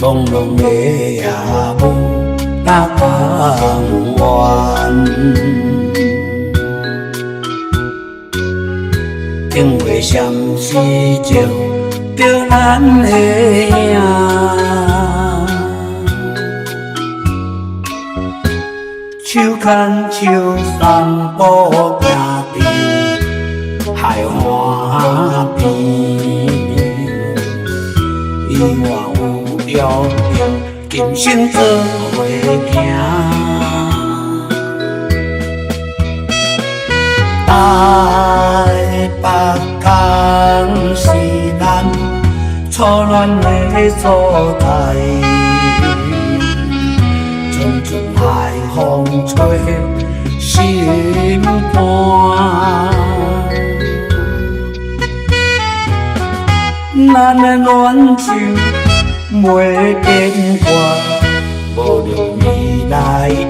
朦胧的夜雾那光弯，因为相思就着咱的影，手牵手散步行伫海岸边，伊我有约定，今生做伙行。台北港是咱初恋的所在，阵阵海风吹心肝。咱的恋情袂变卦，无论未来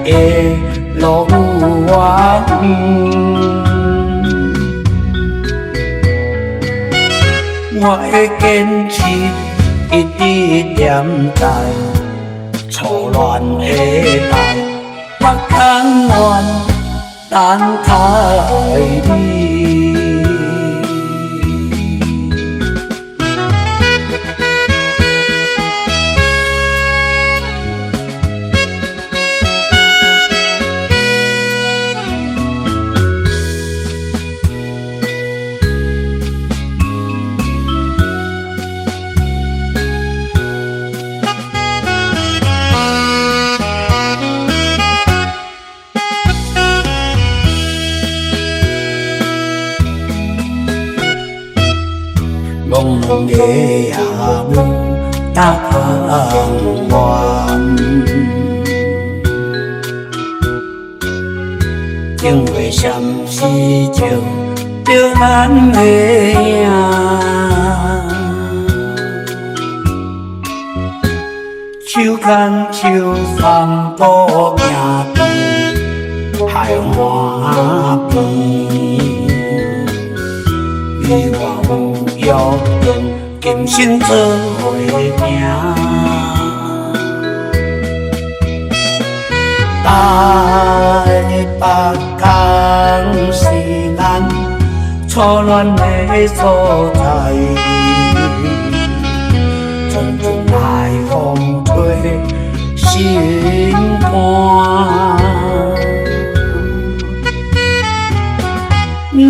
的路远。我会坚持，一直黏在初恋的台，北港湾等待你。朦胧的夜雾那光弯，因为相思就着咱的影，手牵手散步行伫海岸边，你我有约定，今生做伙行。台北港是咱初恋的所在，阵阵海风吹心肝。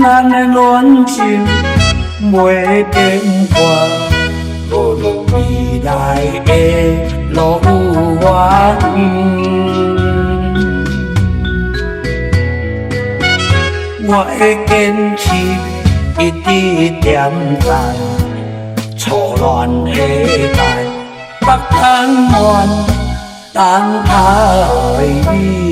咱的恋情袂变卦，无论未来的路远。我会坚持，一直黏在初恋的台，北港湾等待你。